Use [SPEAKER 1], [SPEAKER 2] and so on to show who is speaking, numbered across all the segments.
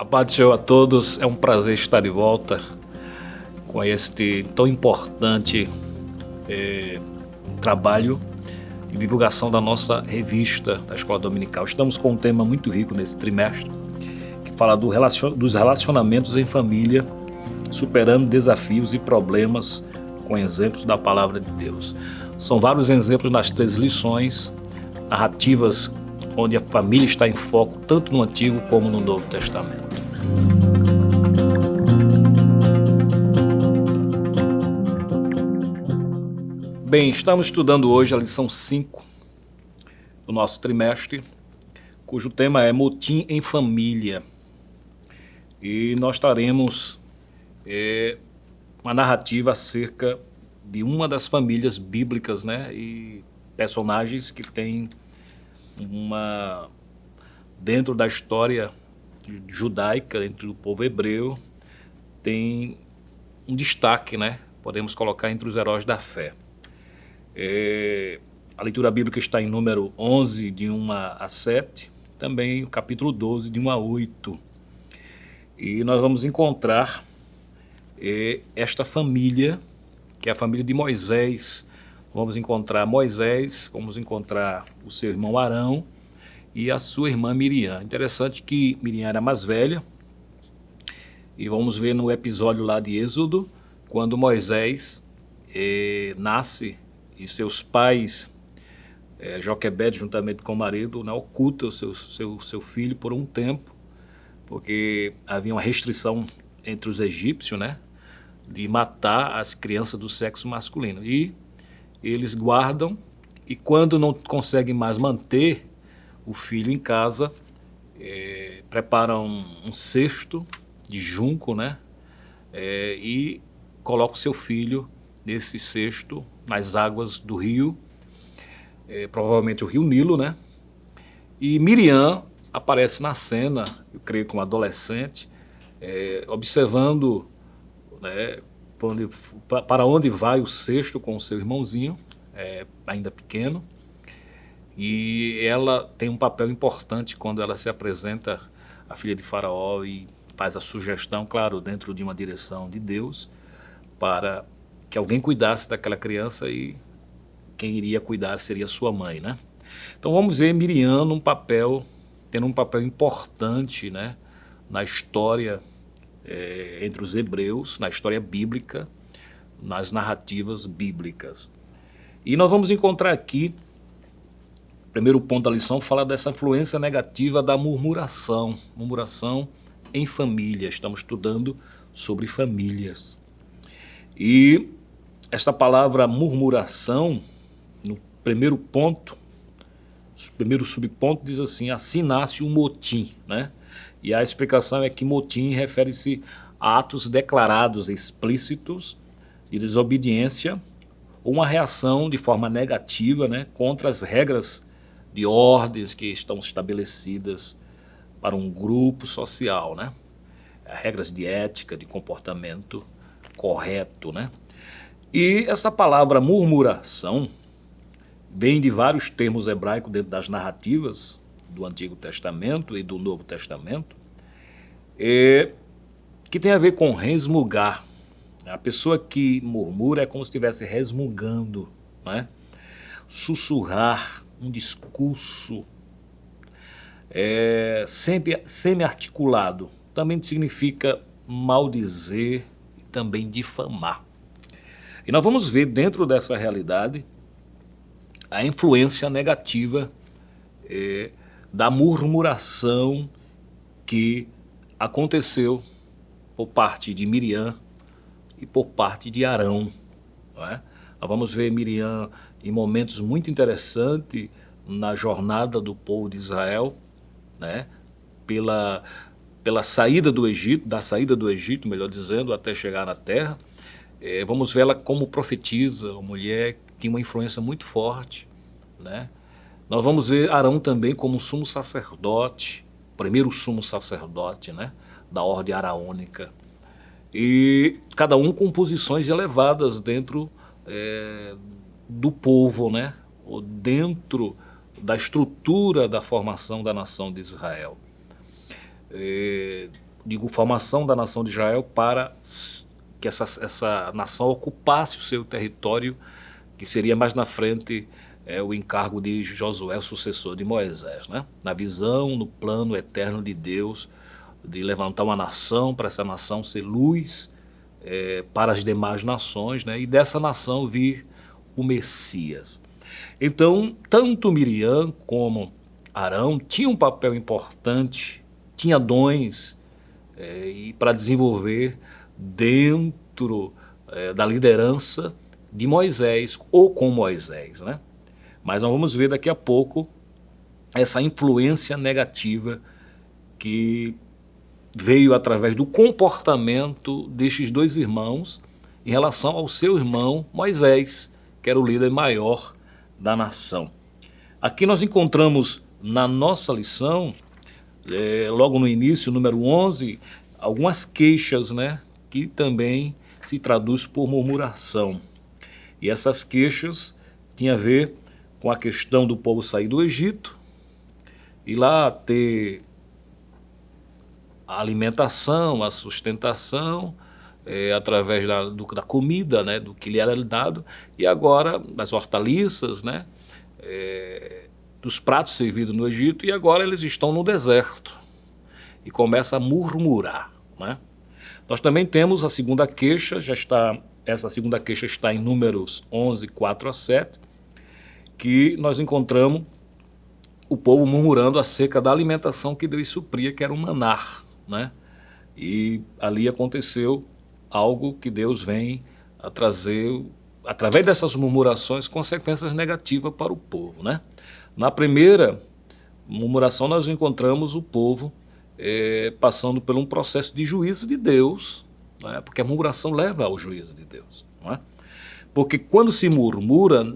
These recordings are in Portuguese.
[SPEAKER 1] A paz do Senhor a todos, é um prazer estar de volta com este tão importante trabalho de divulgação da nossa revista da Escola Dominical. Estamos com um tema muito rico nesse trimestre, que fala dos relacionamentos em família, superando desafios e problemas com exemplos da Palavra de Deus. São vários exemplos nas 3 lições, narrativas onde a família está em foco tanto no Antigo como no Novo Testamento. Bem, estamos estudando hoje a lição 5 do nosso trimestre, cujo tema é Motim em Família. E nós traremos uma narrativa acerca de uma das famílias bíblicas, né? E personagens que tem dentro da história judaica, dentro do povo hebreu, tem um destaque, né? Podemos colocar entre os heróis da fé. A leitura bíblica está em número 11, de 1 a 7, também o capítulo 12, de 1 a 8. E nós vamos encontrar esta família, que é a família de Moisés. Vamos encontrar Moisés, vamos encontrar o seu irmão Arão e a sua irmã Miriam. Interessante que Miriam era mais velha, e vamos ver no episódio lá de Êxodo, quando Moisés nasce e seus pais, Joquebede, juntamente com o marido, né, ocultam o seu filho por um tempo, porque havia uma restrição entre os egípcios, né, de matar as crianças do sexo masculino. E eles guardam, e quando não conseguem mais manter o filho em casa, preparam um cesto de junco, né, e colocam o seu filho nesse cesto nas águas do rio, provavelmente o rio Nilo, né? E Miriam aparece na cena, eu creio como adolescente, observando, né, para onde vai o cesto com o seu irmãozinho, ainda pequeno. E ela tem um papel importante quando ela se apresenta à filha de Faraó e faz a sugestão, claro, dentro de uma direção de Deus, para que alguém cuidasse daquela criança, e quem iria cuidar seria sua mãe, né? Então vamos ver Miriam tendo um papel importante, né, na história entre os hebreus, na história bíblica, nas narrativas bíblicas. E nós vamos encontrar aqui, primeiro ponto da lição, fala dessa influência negativa da murmuração em família. Estamos estudando sobre famílias. E essa palavra murmuração, no primeiro ponto, primeiro subponto, diz assim nasce um motim, né? E a explicação é que motim refere-se a atos declarados explícitos de desobediência ou uma reação de forma negativa, né, contra as regras de ordens que estão estabelecidas para um grupo social, né? Regras de ética, de comportamento correto, né? E essa palavra murmuração vem de vários termos hebraicos dentro das narrativas do Antigo Testamento e do Novo Testamento, que tem a ver com resmungar. A pessoa que murmura é como se estivesse resmungando, né? Sussurrar, um discurso sempre semi-articulado. Também significa maldizer e também difamar. E nós vamos ver dentro dessa realidade a influência negativa da murmuração que aconteceu por parte de Miriam e por parte de Arão, não é? Nós vamos ver Miriam em momentos muito interessantes na jornada do povo de Israel, né? Pela saída do Egito, melhor dizendo, até chegar na terra. Vamos ver ela como profetisa, uma mulher que tinha uma influência muito forte, né? Nós vamos ver Arão também como sumo sacerdote, primeiro sumo sacerdote, né, da ordem araônica. E cada um com posições elevadas dentro do povo, né, ou dentro da estrutura da formação da nação de Israel. digo, formação da nação de Israel para que essa nação ocupasse o seu território, que seria mais na frente o encargo de Josué, o sucessor de Moisés, né? Na visão, no plano eterno de Deus, de levantar uma nação, para essa nação ser luz para as demais nações, né? E dessa nação vir o Messias. Então, tanto Miriam como Arão tinham um papel importante, tinha dons e para desenvolver dentro da liderança de Moisés ou com Moisés, né? Mas nós vamos ver daqui a pouco essa influência negativa que veio através do comportamento destes dois irmãos em relação ao seu irmão Moisés, que era o líder maior da nação. Aqui nós encontramos na nossa lição, logo no início, número 11, algumas queixas, né, que também se traduz por murmuração. E essas queixas tinham a ver com a questão do povo sair do Egito e lá ter a alimentação, a sustentação, através da comida, né, do que lhe era dado, e agora das hortaliças, né, dos pratos servidos no Egito, e agora eles estão no deserto e começa a murmurar, né? Nós também temos a segunda queixa, essa segunda queixa está em Números 11, 4 a 7, que nós encontramos o povo murmurando acerca da alimentação que Deus supria, que era o maná, né? E ali aconteceu algo que Deus vem a trazer, através dessas murmurações, consequências negativas para o povo, né? Na primeira murmuração nós encontramos o povo passando por um processo de juízo de Deus, né? Porque a murmuração leva ao juízo de Deus, não é? Porque quando se murmura,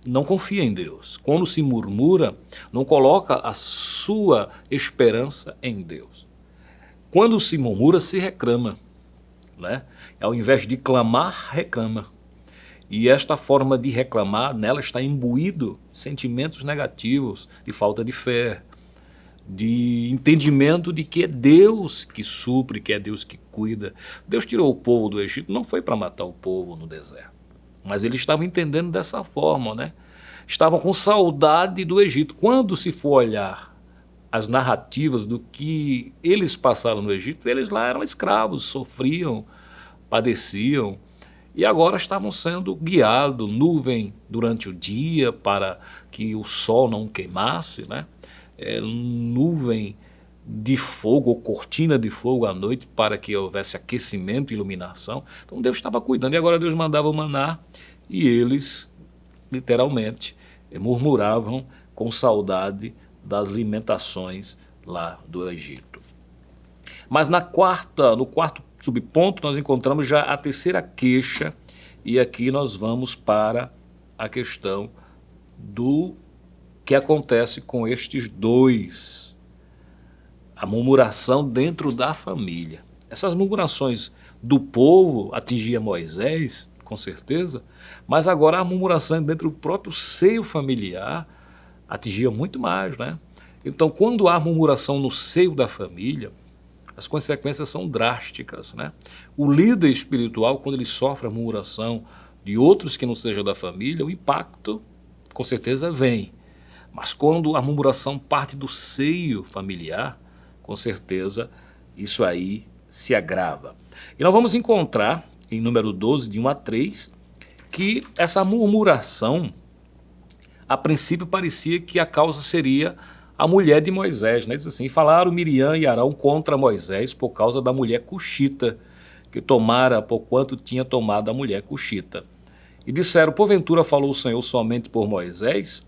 [SPEAKER 1] não confia em Deus. Quando se murmura, não coloca a sua esperança em Deus. Quando se murmura, se reclama, né? Ao invés de clamar, reclama. E esta forma de reclamar, nela está imbuído sentimentos negativos, de falta de fé, de entendimento de que é Deus que supre, que é Deus que cuida. Deus tirou o povo do Egito, não foi para matar o povo no deserto, mas eles estavam entendendo dessa forma, né? Estavam com saudade do Egito. Quando se for olhar as narrativas do que eles passaram no Egito, eles lá eram escravos, sofriam, padeciam, e agora estavam sendo guiados, nuvem durante o dia para que o sol não queimasse, né? Nuvem de fogo ou cortina de fogo à noite para que houvesse aquecimento e iluminação. Então Deus estava cuidando, e agora Deus mandava o maná e eles, literalmente, murmuravam com saudade das alimentações lá do Egito. Mas no quarto subponto nós encontramos já a terceira queixa, e aqui nós vamos para a questão do que acontece com estes dois, a murmuração dentro da família. Essas murmurações do povo atingiam Moisés, com certeza, mas agora a murmuração dentro do próprio seio familiar atingia muito mais, né? Então, quando há murmuração no seio da família, as consequências são drásticas, né? O líder espiritual, quando ele sofre a murmuração de outros que não sejam da família, o impacto, com certeza, vem. Mas quando a murmuração parte do seio familiar, com certeza, isso aí se agrava. E nós vamos encontrar, em número 12, de 1 a 3, que essa murmuração, a princípio parecia que a causa seria a mulher de Moisés, né? Diz assim: falaram Miriam e Arão contra Moisés por causa da mulher cuxita, que tomara por quanto tinha tomado a mulher cuxita. E disseram: porventura falou o Senhor somente por Moisés?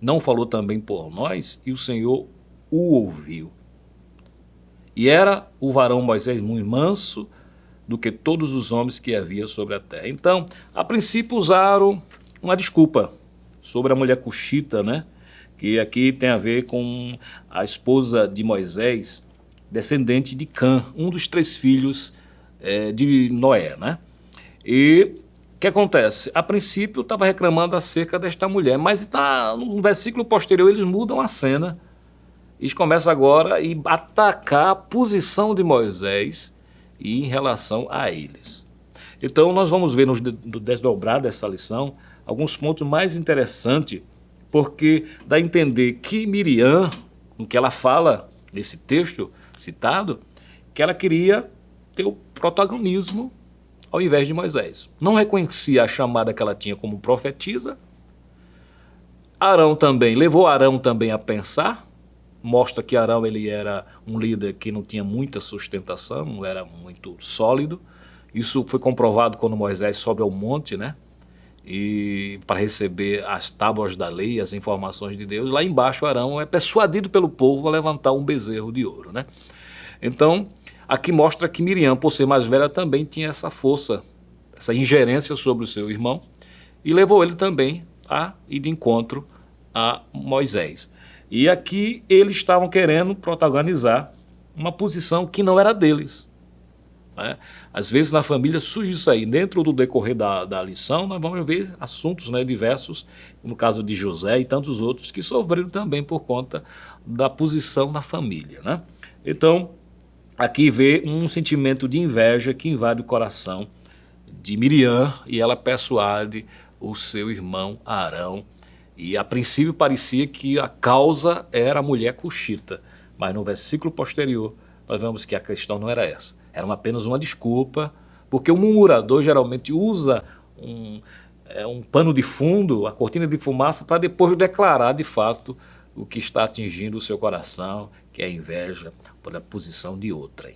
[SPEAKER 1] Não falou também por nós? E o Senhor o ouviu. E era o varão Moisés muito manso do que todos os homens que havia sobre a terra. Então, a princípio usaram uma desculpa sobre a mulher cuxita, né? Que aqui tem a ver com a esposa de Moisés, descendente de Cã, um dos 3 filhos de Noé, né? E o que acontece? A princípio estava reclamando acerca desta mulher, mas no versículo posterior eles mudam a cena e começa agora a atacar a posição de Moisés e em relação a eles. Então nós vamos ver no desdobrar dessa lição alguns pontos mais interessantes, porque dá a entender que Miriam, no que ela fala nesse texto citado, que ela queria ter o protagonismo ao invés de Moisés. Não reconhecia a chamada que ela tinha como profetisa. Levou Arão também a pensar, mostra que Arão ele era um líder que não tinha muita sustentação, não era muito sólido. Isso foi comprovado quando Moisés sobe ao monte, né? E para receber as tábuas da lei, as informações de Deus. Lá embaixo Arão é persuadido pelo povo a levantar um bezerro de ouro, né? Então, aqui mostra que Miriam, por ser mais velha, também tinha essa força, essa ingerência sobre o seu irmão, e levou ele também a ir de encontro a Moisés. E aqui eles estavam querendo protagonizar uma posição que não era deles, né? Às vezes na família surge isso aí. Dentro do decorrer da lição nós vamos ver assuntos, né, diversos, no caso de José e tantos outros que sofreram também por conta da posição na família, né? Então aqui vê um sentimento de inveja que invade o coração de Miriam e ela persuade o seu irmão Arão. E a princípio parecia que a causa era a mulher cuxita, mas no versículo posterior nós vemos que a questão não era essa. Era apenas uma desculpa, porque o murmurador geralmente usa um pano de fundo, a cortina de fumaça, para depois declarar de fato o que está atingindo o seu coração, que é a inveja por a posição de outrem.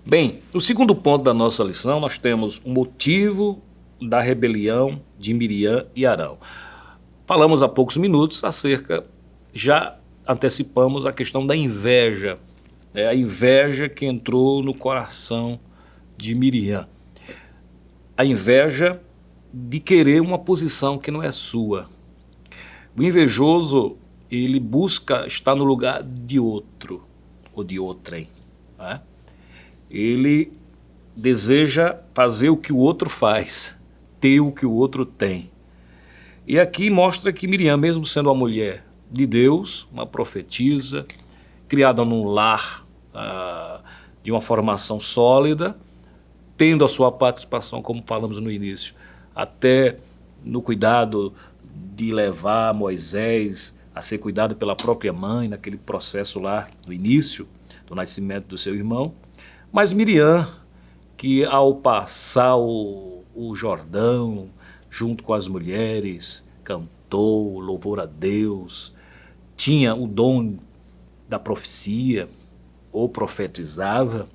[SPEAKER 1] Bem, no segundo ponto da nossa lição nós temos o motivo da rebelião de Miriam e Arão. Falamos há poucos minutos já antecipamos a questão da inveja, a inveja que entrou no coração de Miriam. A inveja de querer uma posição que não é sua. O invejoso, ele busca estar no lugar de outro, ou de outrem, né? Ele deseja fazer o que o outro faz, ter o que o outro tem. E aqui mostra que Miriam, mesmo sendo uma mulher de Deus, uma profetisa, criada num lar de uma formação sólida, tendo a sua participação, como falamos no início, até no cuidado de levar Moisés a ser cuidado pela própria mãe, naquele processo lá, no início do nascimento do seu irmão. Mas Miriam, que ao passar o Jordão, junto com as mulheres, cantou louvor a Deus, tinha o dom da profecia, ou profetizava,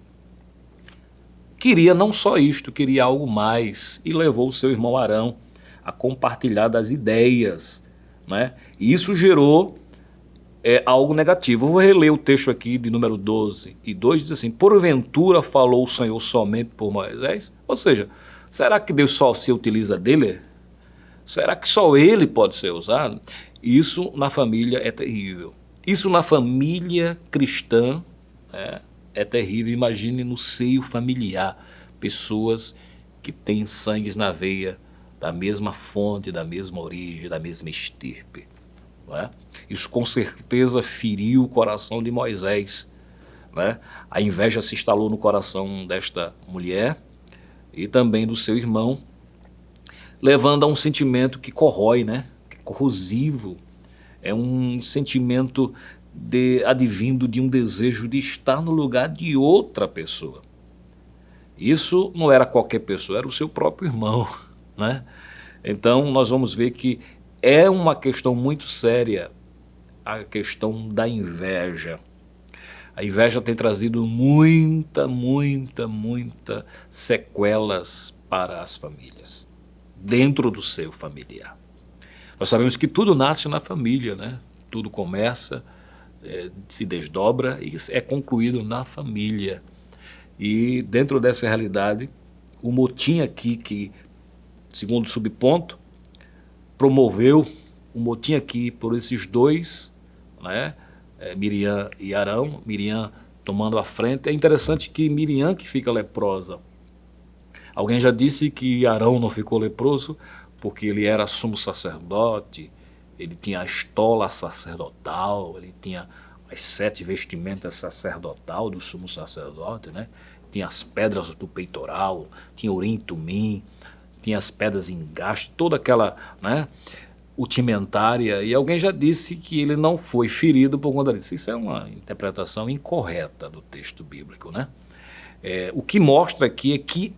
[SPEAKER 1] queria não só isto, queria algo mais, e levou o seu irmão Arão a compartilhar das ideias, né? E isso gerou algo negativo. Eu vou reler o texto aqui de número 12 e 2, diz assim: porventura falou o Senhor somente por Moisés? Ou seja, será que Deus só se utiliza dele? Será que só ele pode ser usado? Isso na família é terrível. Isso na família cristã é terrível. Imagine no seio familiar, pessoas que têm sangues na veia, da mesma fonte, da mesma origem, da mesma estirpe. Não é? Isso com certeza feriu o coração de Moisés, né? A inveja se instalou no coração desta mulher e também do seu irmão, levando a um sentimento que corrói, né? Que é corrosivo. É um sentimento advindo de um desejo de estar no lugar de outra pessoa. Isso não era qualquer pessoa, era o seu próprio irmão, né? Então nós vamos ver que é uma questão muito séria, a questão da inveja. A inveja tem trazido muita sequelas para as famílias, dentro do seu familiar. Nós sabemos que tudo nasce na família, né? Tudo começa, se desdobra e é concluído na família. E dentro dessa realidade, o motim aqui, que, segundo o subponto, promoveu o motim aqui por esses dois, né? Miriam e Arão, Miriam tomando a frente. É interessante que Miriam que fica leprosa. Alguém já disse que Arão não ficou leproso porque ele era sumo sacerdote, ele tinha a estola sacerdotal, ele tinha as 7 vestimentas sacerdotal do sumo sacerdote, né? Tinha as pedras do peitoral, tinha urim e tumim, tinha as pedras em engaste, toda aquela, né, utimentária, e alguém já disse que ele não foi ferido por conta disso. Isso é uma interpretação incorreta do texto bíblico, né? O que mostra aqui é que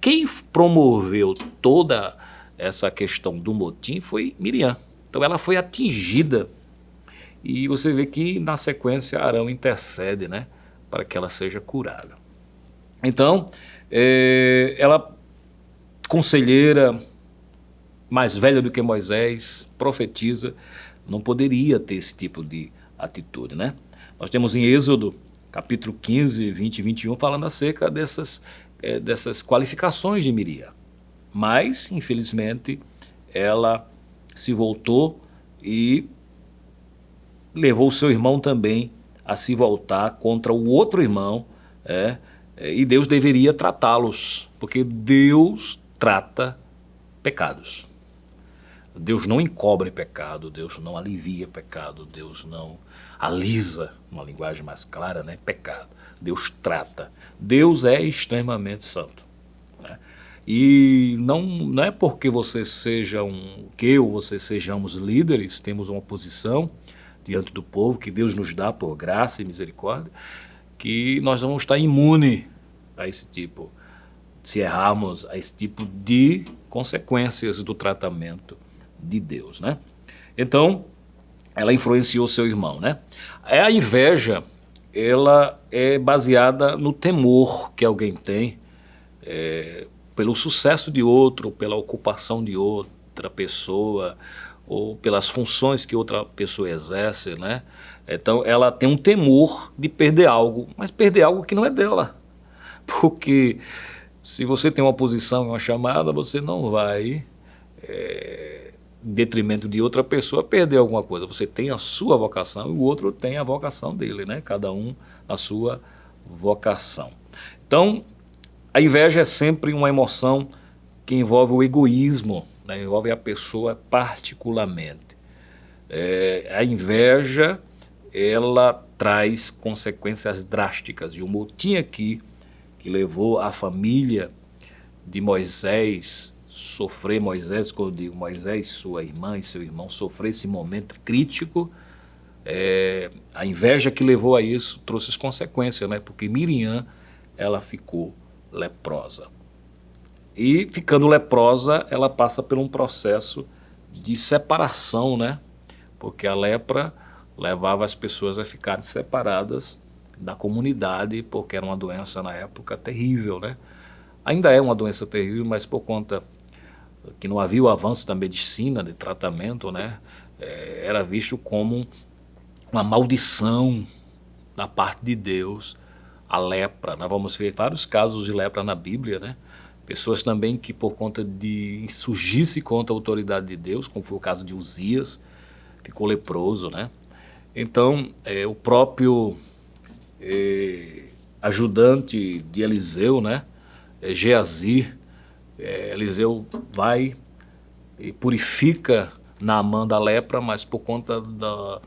[SPEAKER 1] quem promoveu toda essa questão do motim foi Miriam. Então ela foi atingida, e você vê que na sequência Arão intercede, né, para que ela seja curada. Então, ela, conselheira, mais velha do que Moisés, profetiza, não poderia ter esse tipo de atitude, né? Nós temos em Êxodo, capítulo 15, 20 e 21, falando acerca dessas qualificações de Miriam. Mas, infelizmente, ela se voltou e levou o seu irmão também a se voltar contra o outro irmão, e Deus deveria tratá-los, porque Deus trata pecados. Deus não encobre pecado, Deus não alivia pecado, Deus não alisa, uma linguagem mais clara, né, pecado. Deus trata. Deus é extremamente santo, né? E não é porque você seja que eu ou você sejamos líderes, temos uma posição diante do povo que Deus nos dá por graça e misericórdia, que nós vamos estar imune a esse tipo, se errarmos, a esse tipo de consequências do tratamento de Deus, né? Então, ela influenciou seu irmão, né? A inveja, ela é baseada no temor que alguém tem pelo sucesso de outro, pela ocupação de outra pessoa, ou pelas funções que outra pessoa exerce, né? Então ela tem um temor de perder algo, mas perder algo que não é dela. Porque se você tem uma posição e uma chamada, você não vai, em detrimento de outra pessoa, perder alguma coisa. Você tem a sua vocação e o outro tem a vocação dele, né? Cada um a sua vocação. Então, a inveja é sempre uma emoção que envolve o egoísmo, né? Envolve a pessoa particularmente. A inveja, ela traz consequências drásticas. E o motim aqui que levou a família de Moisés sofrer, Moisés, quando eu digo Moisés, sua irmã e seu irmão sofrer esse momento crítico, a inveja que levou a isso trouxe as consequências, né? Porque Miriam, ela ficou leprosa. E ficando leprosa, ela passa por um processo de separação, né? Porque a lepra levava as pessoas a ficarem separadas da comunidade, porque era uma doença na época terrível, né? Ainda é uma doença terrível, mas por conta que não havia o avanço da medicina, de tratamento, né? Era visto como uma maldição da parte de Deus, a lepra. Nós vamos ver vários casos de lepra na Bíblia, né? Pessoas também que por conta de insurgir-se contra a autoridade de Deus, como foi o caso de Uzias, ficou leproso, né? Então, o próprio ajudante de Eliseu, né? Geazi, Eliseu vai e purifica Naamã da lepra, mas por conta da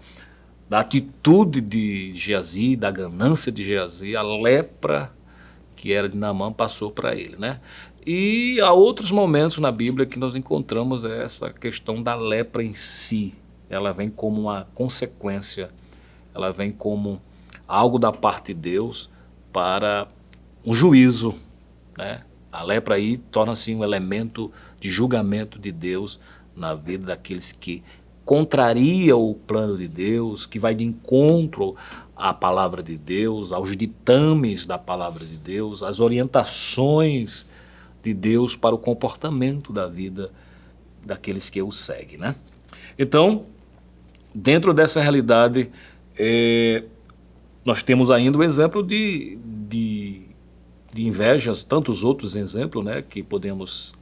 [SPEAKER 1] atitude de Geazi, da ganância de Geazi, a lepra que era de Naamã passou para ele, né? E há outros momentos na Bíblia que nós encontramos essa questão da lepra em si. Ela vem como uma consequência, ela vem como algo da parte de Deus para um juízo, né? A lepra aí torna-se um elemento de julgamento de Deus na vida daqueles que contraria o plano de Deus, que vai de encontro à palavra de Deus, aos ditames da palavra de Deus, às orientações de Deus para o comportamento da vida daqueles que o seguem, né? Então, dentro dessa realidade, nós temos ainda o exemplo de invejas, tantos outros exemplos, né, que podemos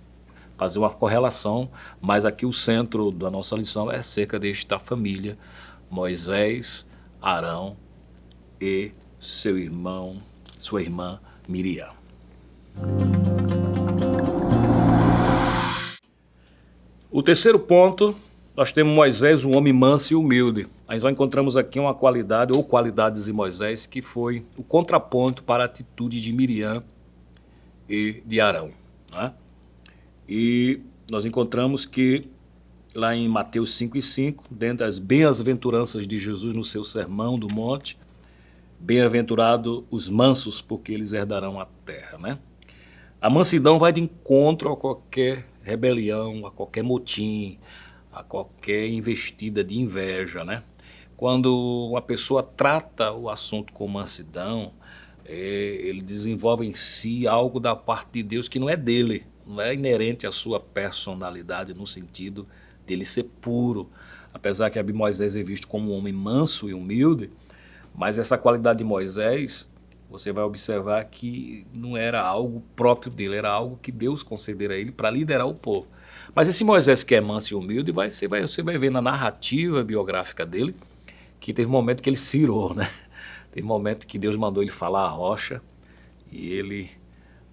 [SPEAKER 1] fazer uma correlação, mas aqui o centro da nossa lição é acerca desta família, Moisés, Arão e seu irmão, sua irmã Miriam. O terceiro ponto Nós temos Moisés, um homem manso e humilde. Nós encontramos aqui uma qualidade, ou qualidades de Moisés, que foi o contraponto para a atitude de Miriam e de Arão, né? E nós encontramos que lá em Mateus 5:5, dentro das bem-aventuranças de Jesus no seu sermão do monte, bem-aventurados os mansos, porque eles herdarão a terra, né? A mansidão vai de encontro a qualquer rebelião, a qualquer motim, a qualquer investida de inveja, né? Quando uma pessoa trata o assunto com mansidão, ele desenvolve em si algo da parte de Deus que não é dele, não é inerente à sua personalidade no sentido dele ser puro. Apesar que Moisés é visto como um homem manso e humilde, mas essa qualidade de Moisés, você vai observar que não era algo próprio dele, era algo que Deus concedera a ele para liderar o povo. Mas esse Moisés que é manso e humilde, você vai ver na narrativa biográfica dele, que teve um momento que ele se irou, né? Teve um momento que Deus mandou ele falar a rocha, e ele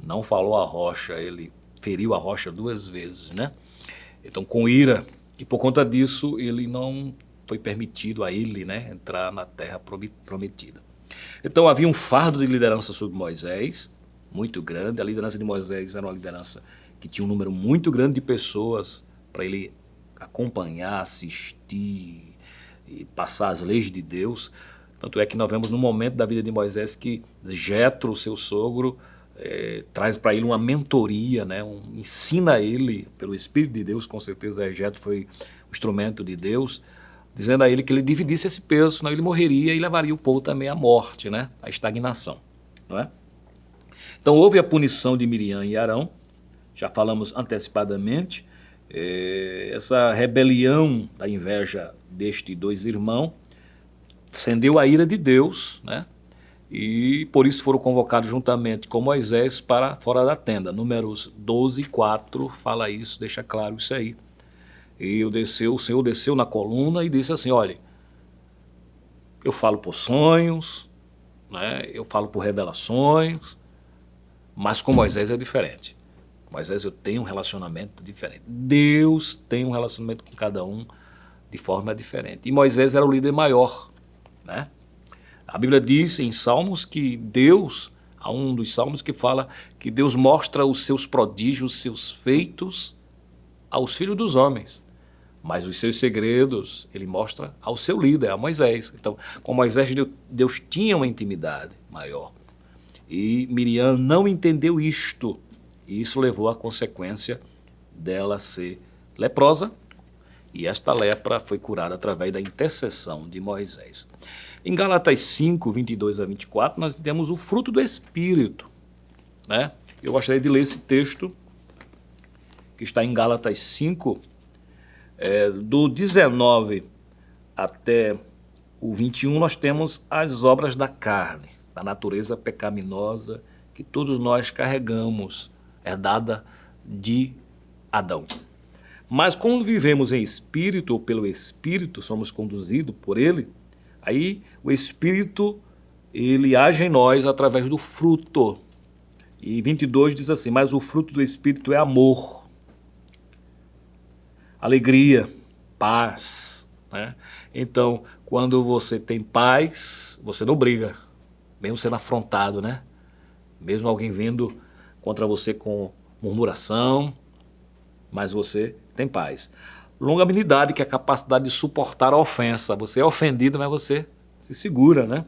[SPEAKER 1] não falou a rocha, ele feriu a rocha 2 vezes, né? Então, com ira, e por conta disso, ele não foi permitido a ele, né, entrar na terra prometida. Então havia um fardo de liderança sobre Moisés, muito grande. A liderança de Moisés era uma liderança que tinha um número muito grande de pessoas para ele acompanhar, assistir e passar as leis de Deus. Tanto é que nós vemos no momento da vida de Moisés que Jetro, seu sogro, traz para ele uma mentoria, né? Ensina ele pelo Espírito de Deus, com certeza Jetro foi o instrumento de Deus, dizendo a ele que ele dividisse esse peso, senão ele morreria e levaria o povo também à morte, né? À estagnação, não é? Então houve a punição de Miriam e Arão, já falamos antecipadamente, essa rebelião da inveja destes 2 irmãos acendeu a ira de Deus, né? E por isso foram convocados juntamente com Moisés para fora da tenda. Números 12:4 fala isso, deixa claro isso aí. E o Senhor desceu na coluna e disse assim: olha, eu falo por sonhos, né? Eu falo por revelações, mas com Moisés é diferente. Com Moisés eu tenho um relacionamento diferente. Deus tem um relacionamento com cada um de forma diferente. E Moisés era o líder maior, né? A Bíblia diz em Salmos que Deus, há um dos Salmos que fala que Deus mostra os seus prodígios, os seus feitos aos filhos dos homens, mas os seus segredos ele mostra ao seu líder, a Moisés. Então, com Moisés Deus tinha uma intimidade maior. E Miriam não entendeu isto, e isso levou à consequência dela ser leprosa, e esta lepra foi curada através da intercessão de Moisés. Em Gálatas 5:22-24, nós temos o fruto do Espírito, né? Eu gostaria de ler esse texto, que está em Gálatas 5, do 19 até o 21, nós temos as obras da carne, da natureza pecaminosa que todos nós carregamos, herdada de Adão. Mas quando vivemos em espírito, ou pelo Espírito, somos conduzidos por ele, aí o Espírito, ele age em nós através do fruto. E 22 diz assim: mas o fruto do Espírito é amor, alegria, paz, né? Então, quando você tem paz, você não briga, mesmo sendo afrontado, né? Mesmo alguém vindo contra você com murmuração, mas você tem paz. Longanimidade, que é a capacidade de suportar a ofensa. Você é ofendido, mas você se segura, né?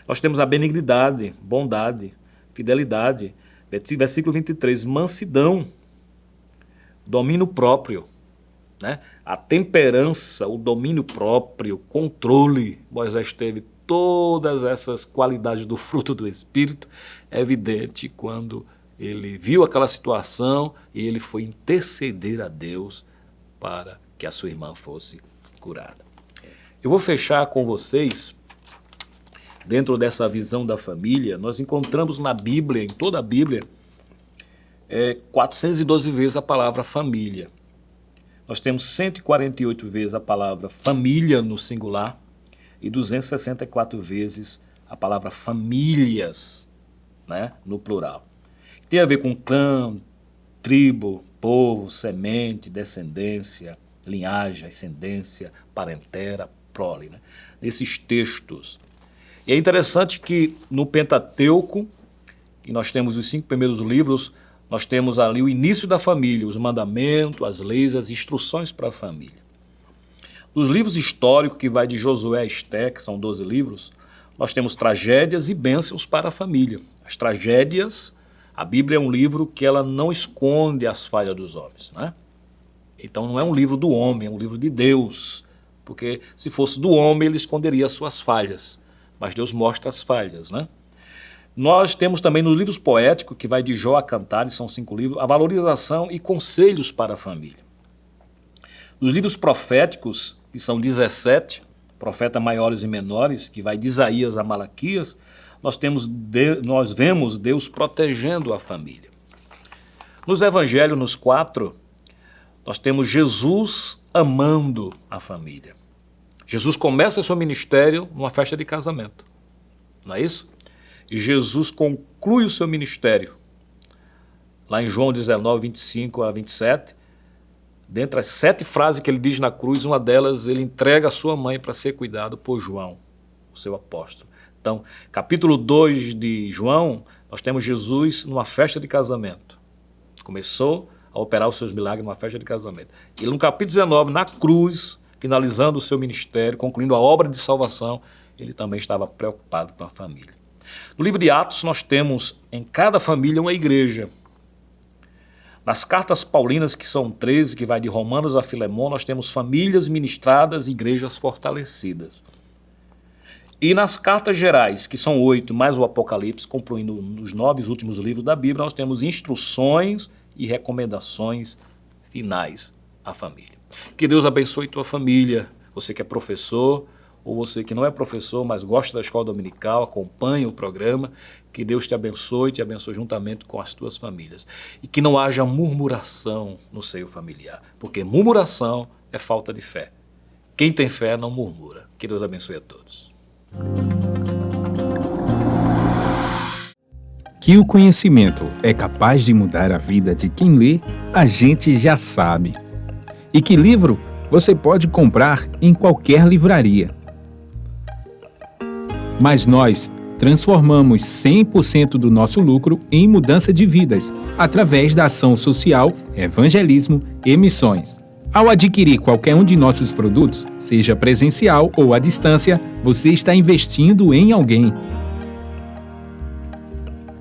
[SPEAKER 1] Nós temos a benignidade, bondade, fidelidade. Versículo 23, mansidão, domínio próprio, né? A temperança, o domínio próprio, controle. Moisés teve todas essas qualidades do fruto do Espírito, é evidente quando ele viu aquela situação e ele foi interceder a Deus para que a sua irmã fosse curada. Eu vou fechar com vocês, dentro dessa visão da família, nós encontramos na Bíblia, em toda a Bíblia, 412 vezes a palavra família. Nós temos 148 vezes a palavra família no singular e 264 vezes a palavra famílias, né, no plural. Tem a ver com clã, tribo, povo, semente, descendência, linhagem, ascendência, parentela, prole, né? Nesses textos. E é interessante que no Pentateuco, que nós temos os 5 primeiros livros, nós temos ali o início da família, os mandamentos, as leis, as instruções para a família. Nos livros históricos, que vai de Josué a Esté, que são 12 livros, nós temos tragédias e bênçãos para a família. As tragédias, a Bíblia é um livro que ela não esconde as falhas dos homens, né? Então não é um livro do homem, é um livro de Deus, porque se fosse do homem ele esconderia as suas falhas, mas Deus mostra as falhas, né? Nós temos também nos livros poéticos, que vai de Jó a Cantares, são 5 livros, a valorização e conselhos para a família. Nos livros proféticos, que são 17, profetas maiores e menores, que vai de Isaías a Malaquias, nós vemos Deus protegendo a família. Nos evangelhos, nos 4, nós temos Jesus amando a família. Jesus começa seu ministério numa festa de casamento, não é isso? E Jesus conclui o seu ministério, lá em João 19, 25 a 27, dentre as 7 frases que ele diz na cruz, uma delas ele entrega a sua mãe para ser cuidado por João, o seu apóstolo. Então, capítulo 2 de João, nós temos Jesus numa festa de casamento. Começou a operar os seus milagres numa festa de casamento. E no capítulo 19, na cruz, finalizando o seu ministério, concluindo a obra de salvação, ele também estava preocupado com a família. No livro de Atos, nós temos em cada família uma igreja. Nas cartas paulinas, que são 13, que vai de Romanos a Filemão, nós temos famílias ministradas e igrejas fortalecidas. E nas cartas gerais, que são 8, mais o Apocalipse, concluindo os 9 últimos livros da Bíblia, nós temos instruções e recomendações finais à família. Que Deus abençoe tua família, você que é professor, ou você que não é professor, mas gosta da escola dominical, acompanha o programa, que Deus te abençoe juntamente com as tuas famílias. E que não haja murmuração no seio familiar, porque murmuração é falta de fé. Quem tem fé não murmura. Que Deus abençoe a todos.
[SPEAKER 2] Que o conhecimento é capaz de mudar a vida de quem lê, a gente já sabe. E que livro você pode comprar em qualquer livraria. Mas nós transformamos 100% do nosso lucro em mudança de vidas, através da ação social, evangelismo e missões. Ao adquirir qualquer um de nossos produtos, seja presencial ou à distância, você está investindo em alguém.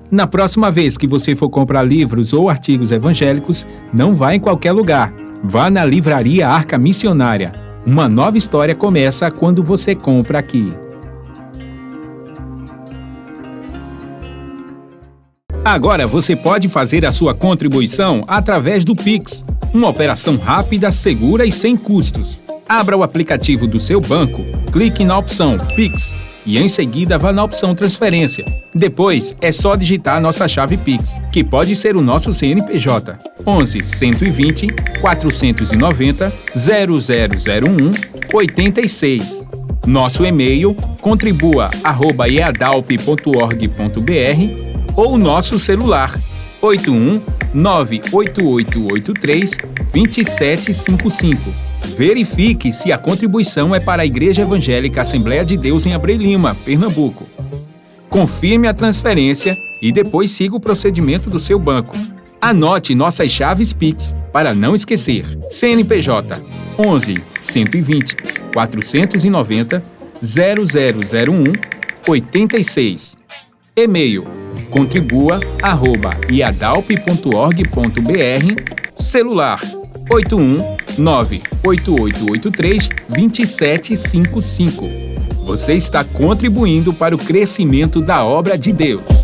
[SPEAKER 2] Na próxima vez que você for comprar livros ou artigos evangélicos, não vá em qualquer lugar. Vá na Livraria Arca Missionária. Uma nova história começa quando você compra aqui. Agora você pode fazer a sua contribuição através do Pix, uma operação rápida, segura e sem custos. Abra o aplicativo do seu banco, clique na opção Pix e em seguida vá na opção Transferência. Depois é só digitar nossa chave Pix, que pode ser o nosso CNPJ 11 120 490 0001 86. Nosso e-mail contribua@eadalp.org.br ou nosso celular 81-98883-2755. Verifique se a contribuição é para a Igreja Evangélica Assembleia de Deus em Abreu Lima, Pernambuco. Confirme a transferência e depois siga o procedimento do seu banco. Anote nossas chaves Pix para não esquecer. CNPJ 11 120 490 0001 86. E-mail contribua@iadalp.org.br. Celular 81-98883-2755. Você está contribuindo para o crescimento da obra de Deus.